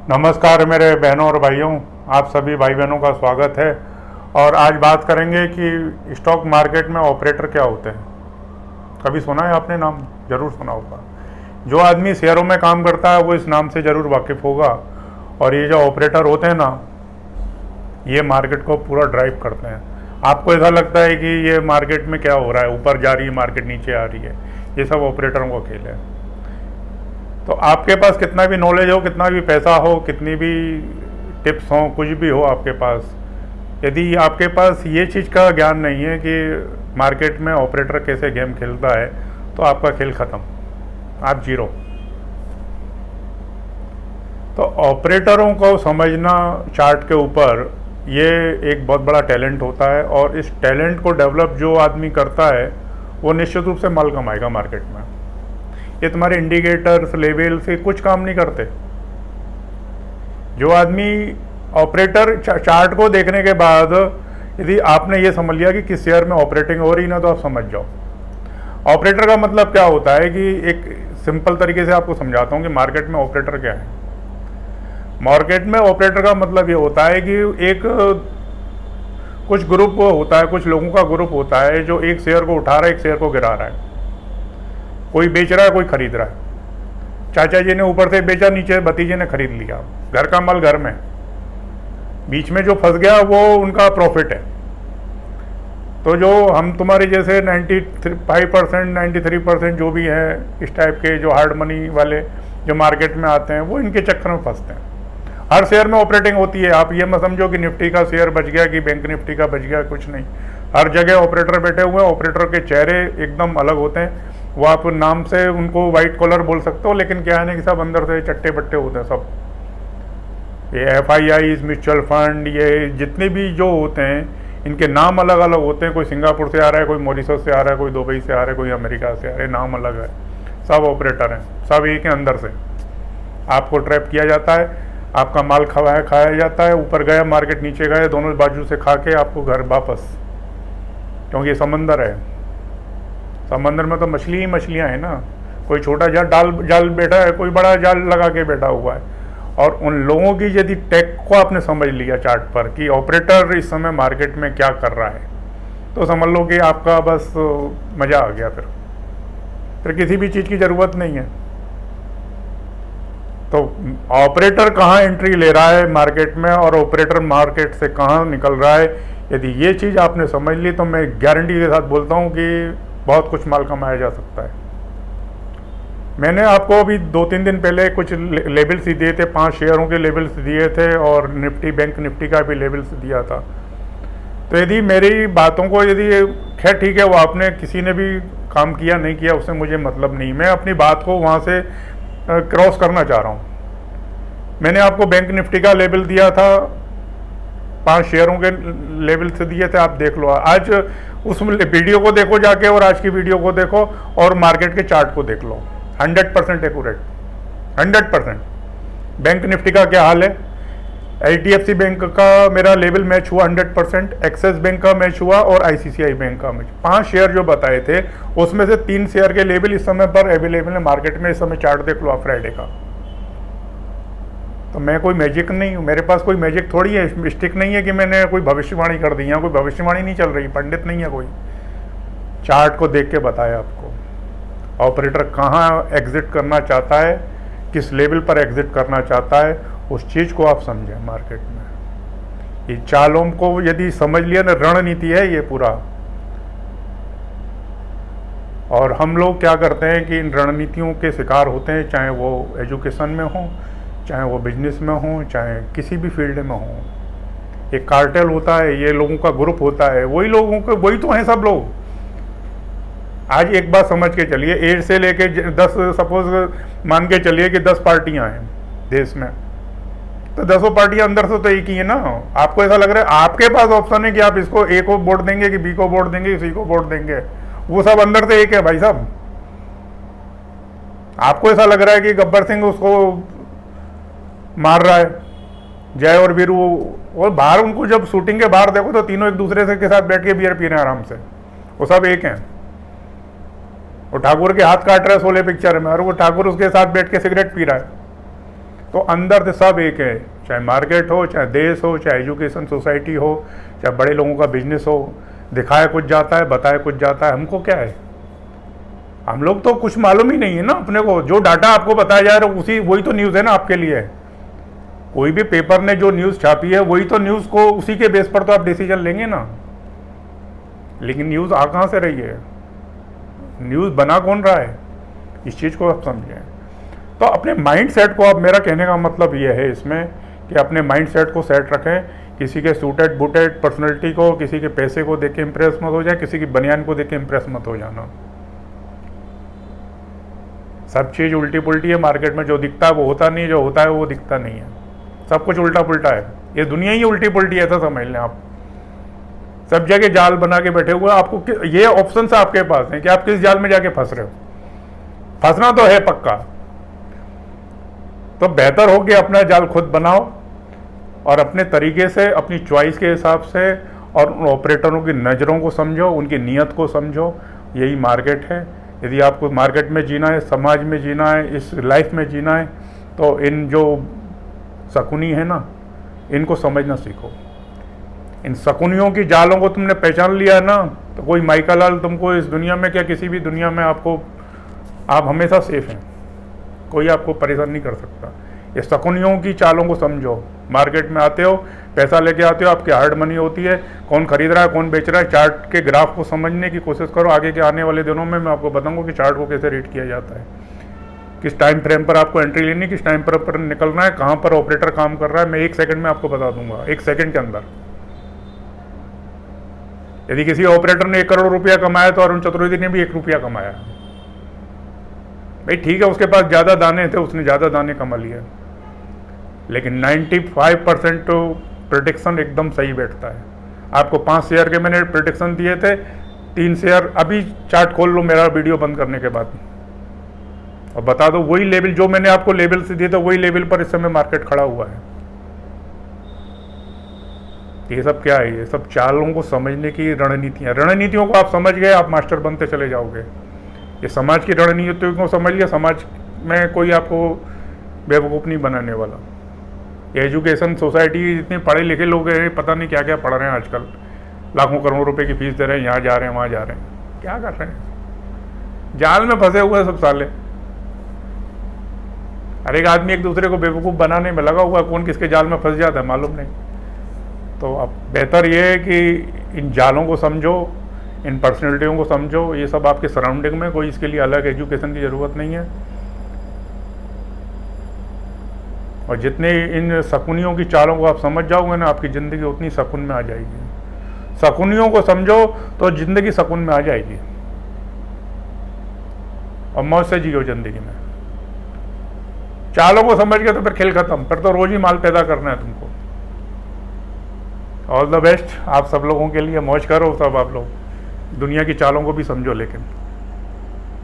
नमस्कार मेरे बहनों और भाइयों, आप सभी भाई बहनों का स्वागत है। और आज बात करेंगे कि स्टॉक मार्केट में ऑपरेटर क्या होते हैं। कभी सुना है आपने नाम? ज़रूर सुना होगा। जो आदमी शेयरों में काम करता है वो इस नाम से ज़रूर वाकिफ़ होगा। और ये जो ऑपरेटर होते हैं ना, ये मार्केट को पूरा ड्राइव करते हैं। आपको ऐसा लगता है कि ये मार्केट में क्या हो रहा है, ऊपर जा रही है मार्केट, नीचे आ रही है, ये सब ऑपरेटरों का खेल है। तो आपके पास कितना भी नॉलेज हो, कितना भी पैसा हो, कितनी भी टिप्स हो, कुछ भी हो आपके पास, यदि आपके पास ये चीज़ का ज्ञान नहीं है कि मार्केट में ऑपरेटर कैसे गेम खेलता है, तो आपका खेल ख़त्म, आप जीरो। तो ऑपरेटरों को समझना चार्ट के ऊपर, ये एक बहुत बड़ा टैलेंट होता है। और इस टैलेंट को डेवलप जो आदमी करता है वो निश्चित रूप से माल कमाएगा मार्केट में। ये तुम्हारे इंडिकेटर्स, लेवल से कुछ काम नहीं करते। जो आदमी ऑपरेटर चार्ट को देखने के बाद यदि आपने ये समझ लिया कि किस शेयर में ऑपरेटिंग हो रही ना, तो आप समझ जाओ ऑपरेटर का मतलब क्या होता है। कि एक सिंपल तरीके से आपको समझाता हूँ कि मार्केट में ऑपरेटर क्या है। मार्केट में ऑपरेटर का मतलब ये होता है कि एक कुछ ग्रुप होता है, कुछ लोगों का ग्रुप होता है जो एक शेयर को उठा रहा है, एक शेयर को गिरा रहा है। कोई बेच रहा है, कोई खरीद रहा है। चाचा जी ने ऊपर से बेचा, नीचे भतीजे ने खरीद लिया। घर का माल घर में, बीच में जो फंस गया वो उनका प्रॉफिट है। तो जो हम तुम्हारे जैसे 95% 93% जो भी है इस टाइप के जो हार्ड मनी वाले जो मार्केट में आते हैं, वो इनके चक्कर में फंसते हैं। हर शेयर में ऑपरेटिंग होती है। आप ये मत समझो कि निफ्टी का शेयर बच गया, कि बैंक निफ्टी का बच गया, कुछ नहीं। हर जगह ऑपरेटर बैठे हुए हैं। ऑपरेटर के चेहरे एकदम अलग होते हैं। वो आप नाम से उनको वाइट कॉलर बोल सकते हो, लेकिन क्या है ना कि सब अंदर से चट्टे बट्टे होते हैं सब। ये FIIs, म्यूचुअल फंड, ये जितने भी जो होते हैं, इनके नाम अलग अलग होते हैं। कोई सिंगापुर से आ रहा है, कोई मॉरिशस से आ रहा है, कोई दुबई से आ रहा है, कोई अमेरिका से आ रहा है, नाम अलग है। सब ऑपरेटर हैं, सब एक हैं। अंदर से आपको ट्रैप किया जाता है, आपका माल खाया जाता है। ऊपर गया मार्केट, नीचे गए, दोनों बाजू से खा के आपको घर वापस। क्योंकि ये समंदर है। समंदर में तो मछली ही मछलियाँ हैं ना। कोई छोटा जाल बैठा है, कोई बड़ा जाल लगा के बैठा हुआ है। और उन लोगों की यदि टेक को आपने समझ लिया चार्ट पर कि ऑपरेटर इस समय मार्केट में क्या कर रहा है, तो समझ लो कि आपका बस मज़ा आ गया। फिर किसी भी चीज़ की ज़रूरत नहीं है। तो ऑपरेटर कहाँ एंट्री ले रहा है मार्केट में, और ऑपरेटर मार्केट से कहाँ निकल रहा है, यदि ये चीज़ आपने समझ ली, तो मैं गारंटी के साथ बोलता हूँ कि बहुत कुछ माल कमाया जा सकता है। मैंने आपको अभी 2-3 दिन पहले कुछ लेबल्स दिए थे, 5 शेयरों के लेबल्स दिए थे, और निफ्टी, बैंक निफ्टी का भी लेबल्स दिया था। तो यदि मेरी बातों को, यदि खैर ठीक है, वो आपने किसी ने भी काम किया नहीं किया, उससे मुझे मतलब नहीं। मैं अपनी बात को वहाँ से क्रॉस करना चाह रहा हूँ। मैंने आपको बैंक निफ्टी का लेबल दिया था, 5 शेयरों के लेवल से दिए थे, आप देख लो। आज उस वीडियो को देखो जाके, और आज की वीडियो को देखो, और मार्केट के चार्ट को देख लो। 100% एक्यूरेट, 100%। बैंक निफ्टी का क्या हाल है? HDFC बैंक का मेरा लेवल मैच हुआ 100%, एक्सिस बैंक का मैच हुआ, और ICICI बैंक का मैच। 5 शेयर जो बताए थे, उसमें से 3 शेयर के लेवल इस समय पर अवेलेबल है मार्केट में। इस समय चार्ट देख लो आप फ्राइडे का। तो मैं कोई मैजिक नहीं हूँ, मेरे पास कोई मैजिक थोड़ी है, मिस्टेक नहीं है कि मैंने कोई भविष्यवाणी कर दी। यहाँ कोई भविष्यवाणी नहीं चल रही, पंडित नहीं है कोई। चार्ट को देख के बताया आपको ऑपरेटर कहाँ एग्जिट करना चाहता है, किस लेवल पर एग्जिट करना चाहता है, उस चीज़ को आप समझें मार्केट में। ये चालों को यदि समझ लिया ना, रणनीति है ये पूरा। और हम लोग क्या करते हैं कि इन रणनीतियों के शिकार होते हैं, चाहे वो एजुकेशन में हो, चाहे वो बिजनेस में हो, चाहे किसी भी फील्ड में हो। एक कार्टेल होता है, ये लोगों का ग्रुप होता है, वही लोगों के, वही तो हैं सब लोग। आज एक बात समझ के चलिए, 8 से लेके 10, सपोज मान के चलिए कि 10 पार्टियां हैं देश में, तो 10 पार्टियां अंदर से तो एक ही है ना। आपको ऐसा लग रहा है आपके पास ऑप्शन है कि आप इसको A को वोट देंगे, कि B को वोट देंगे, C को वोट देंगे, वो सब अंदर से एक है भाई साहब। आपको ऐसा लग रहा है कि गब्बर सिंह उसको मार रहा है, जय और वीरू, और बाहर उनको जब शूटिंग के बाहर देखो तो तीनों एक दूसरे से के साथ बैठ के बियर पी रहे हैं आराम से। वो सब एक हैं। वो ठाकुर के हाथ काट रहा है 16 पिक्चर में, और वो ठाकुर उसके साथ बैठ के सिगरेट पी रहा है। तो अंदर से सब एक है, चाहे मार्केट हो, चाहे देश हो, चाहे एजुकेशन सोसाइटी हो, चाहे बड़े लोगों का बिजनेस हो। दिखाया कुछ जाता है, बताया कुछ जाता है, हमको क्या है? हम लोग तो कुछ मालूम ही नहीं है ना अपने को। जो डाटा आपको बताया जा रहा है वही तो न्यूज़ है ना आपके लिए। कोई भी पेपर ने जो न्यूज़ छापी है वही तो न्यूज़ को, उसी के बेस पर तो आप डिसीजन लेंगे ना। लेकिन न्यूज़ आ कहाँ से रही है? न्यूज़ बना कौन रहा है? इस चीज़ को आप समझें। तो अपने माइंड सेट को, अब मेरा कहने का मतलब ये है इसमें कि अपने माइंड सेट को सेट रखें। किसी के सूटेड बूटेड पर्सनैलिटी को, किसी के पैसे को देख के इम्प्रेस मत हो जाए, किसी की बनियान को देख के इम्प्रेस मत हो जाना। सब चीज़ उल्टी पुल्टी है मार्केट में। जो दिखता है वो होता नहीं, जो होता है वो दिखता नहीं है। सब कुछ उल्टा पुल्टा है। ये दुनिया ही उल्टी पुल्टी है, ऐसा समझ लें आप। सब जगह जाल बना के बैठे हुए। आपको ये ऑप्शन आपके पास है कि आप किस जाल में जाके फंस रहे हो। फंसना तो है पक्का। तो बेहतर हो कि अपना जाल खुद बनाओ और अपने तरीके से, अपनी चॉइस के हिसाब से, और उन ऑपरेटरों की नज़रों को समझो, उनकी नीयत को समझो। यही मार्केट है। यदि आपको मार्केट में जीना है, समाज में जीना है, इस लाइफ में जीना है, तो इन जो शकुनी है ना, इनको समझना सीखो। इन शकुनियों की जालों को तुमने पहचान लिया ना, तो कोई माइका लाल तुमको इस दुनिया में, क्या किसी भी दुनिया में, आप हमेशा सेफ हैं। कोई आपको परेशान नहीं कर सकता। ये शकुनियों की चालों को समझो। मार्केट में आते हो, पैसा लेके आते हो, आपकी हार्ड मनी होती है। कौन खरीद रहा है, कौन बेच रहा है, चार्ट के ग्राफ को समझने की कोशिश करो। आगे के आने वाले दिनों में मैं आपको बताऊंगा कि चार्ट को कैसे रीड किया जाता है, किस टाइम फ्रेम पर आपको एंट्री लेनी, किस टाइम पर निकलना है, कहाँ पर ऑपरेटर काम कर रहा है। मैं 1 सेकंड में आपको बता दूंगा, 1 सेकंड के अंदर। यदि किसी ऑपरेटर ने 1 करोड़ रुपया कमाया तो अरुण चतुर्वेदी ने भी 1 रुपया कमाया। भाई ठीक है, उसके पास ज़्यादा दाने थे, उसने ज़्यादा दाने कमा लिया। लेकिन 95% प्रेडिक्शन एकदम सही बैठता है। आपको 5 शेयर के मैंने प्रेडिक्शन दिए थे, 3 शेयर, अभी चार्ट खोल लो मेरा वीडियो बंद करने के बाद और बता दो वही लेवल जो मैंने आपको लेवल से दिए थे, वही लेवल पर इस समय मार्केट खड़ा हुआ है। ये सब क्या है? ये सब चालों को समझने की रणनीतियाँ। रणनीतियों को आप समझ गए, आप मास्टर बनते चले जाओगे। ये समाज की रणनीतियों को समझ लिया, समाज में कोई आपको बेवकूफ़ नहीं बनाने वाला। ये एजुकेशन सोसाइटी, इतने पढ़े लिखे लोग हैं, पता नहीं क्या क्या पढ़ रहे हैं आजकल। लाखों करोड़ों रुपए की फीस दे रहे हैं, यहाँ जा रहे हैं, वहाँ जा रहे हैं, क्या कर रहे हैं? जाल में फंसे हुए सब साले। हर एक आदमी एक दूसरे को बेवकूफ़ बनाने में लगा हुआ, कौन किसके जाल में फंस जाता है मालूम नहीं। तो अब बेहतर ये है कि इन जालों को समझो, इन पर्सनैलिटियों को समझो। ये सब आपके सराउंडिंग में, कोई इसके लिए अलग एजुकेशन की ज़रूरत नहीं है। और जितने इन शकुनियों की चालों को आप समझ जाओगे ना, आपकी ज़िंदगी उतनी सकून में आ जाएगी। शकुनियों को समझो तो ज़िंदगी सकून में आ जाएगी और मौज से जियो ज़िंदगी में। चालों को समझ गए तो फिर खेल खत्म, फिर तो रोज़ ही माल पैदा करना है तुमको। ऑल द बेस्ट आप सब लोगों के लिए। मौज करो सब आप लोग, दुनिया की चालों को भी समझो लेकिन।